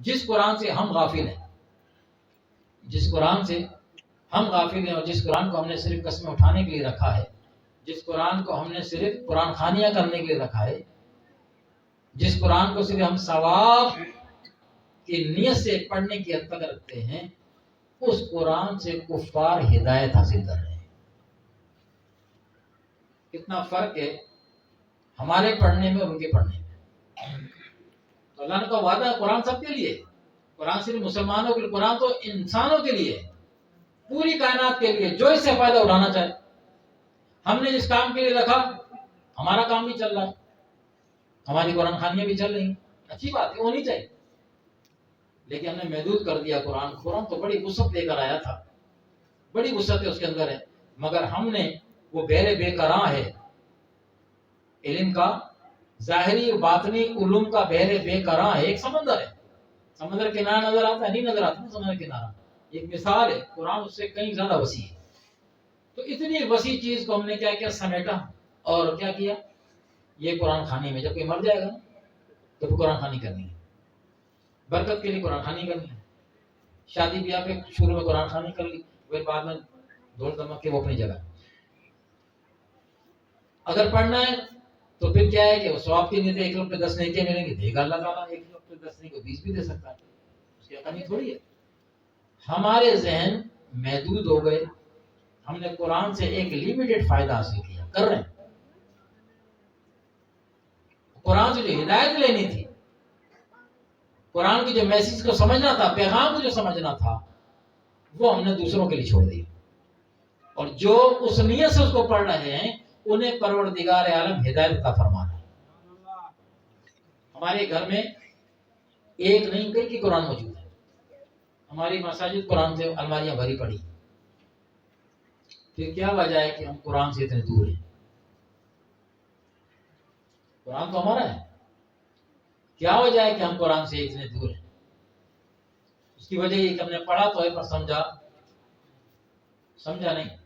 جس قرآن سے ہم غافل ہیں، جس قرآن سے ہم غافل ہیں، اور جس قرآن کو ہم نے صرف قسمیں اٹھانے کے لیے رکھا ہے، جس قرآن کو ہم نے صرف قرآن خوانیاں کرنے کے لیے رکھا ہے، جس قرآن کو صرف ہم ثواب کی نیت سے پڑھنے کی حد تک رکھتے ہیں، اس قرآن سے کفار ہدایت حاصل کر رہے ہیں۔ کتنا فرق ہے ہمارے پڑھنے میں اور ان کے پڑھنے میں۔ تو اللہ کا وعدہ ہے قرآن سب کے لیے، قرآن صرف مسلمانوں کے لیے، قرآن تو انسانوں کے لیے، پوری کائنات کے لیے، جو اس سے فائدہ اٹھانا چاہے۔ ہم نے جس کام کے لیے رکھا، ہمارا کام بھی چل رہا ہے، ہماری قرآن خوانیاں بھی چل رہی ہیں، اچھی بات ہے، ہونی چاہیے، لیکن ہم نے محدود کر دیا قرآن۔ قرآن تو بڑی وسعت لے کر آیا تھا، بڑی وسعت اس کے اندر ہے، مگر ہم نے وہ بہرے بے قراں ہے علم کا، ظاہری و باطنی علوم کا بہرے بے قراں ہے، ایک سمندر ہے، سمندر کنارہ نظر آتا ہے؟ نہیں نظر آتا نا سمندر کنارہ، ایک مثال ہے، قرآن اس سے کہیں زیادہ وسیع ہے۔ تو اتنی وسیع چیز کو ہم نے کیا کیا سمیٹا، اور کیا کیا، یہ قرآن خوانی میں، جب کوئی مر جائے گا تو قرآن خوانی کرنی ہے، برکت کے لیے قرآن خوانی کرنی ہے، شادی بیاہ پہ شروع میں قرآن خوانی کر لی، پھر بعد میں دھول دمک کے وہ اپنی جگہ۔ اگر پڑھنا ہے تو پھر کیا ہے کہ وہ ثواب کی نیت، 1 لوگ پہ 10 نیکیاں ملیں گی، دے گا اللہ تعالیٰ، 1 لوگ پہ 10 نہیں کو 20 بھی دے سکتا ہے، اس کی کمی تھوڑی ہے۔ ہمارے ذہن محدود ہو گئے، ہم نے قرآن سے ایک لمیٹڈ فائدہ حاصل کیا، کر رہے ہیں۔ قرآن سے جو ہدایت لینی تھی، قرآن کی جو میسیج کو سمجھنا تھا، پیغام کو جو سمجھنا تھا، وہ ہم نے دوسروں کے لیے چھوڑ دیا، اور جو اس نیت سے اس کو پڑھ رہے ہیں انہیں پروردگار عالم ہدایت عطا فرمانا ہے۔ ہمارے گھر میں ایک نہیں کئی کی قرآن موجود ہے، ہماری مساجد قرآن سے الماریاں بھری پڑی، پھر کیا وجہ ہے کہ ہم قرآن سے اتنے دور ہیں؟ قرآن تو ہمارا ہے، کیا وجہ ہے کہ ہم قرآن سے اتنے دور ہیں؟ اس کی وجہ یہ کہ ہم نے پڑھا تو ہے پر سمجھا نہیں۔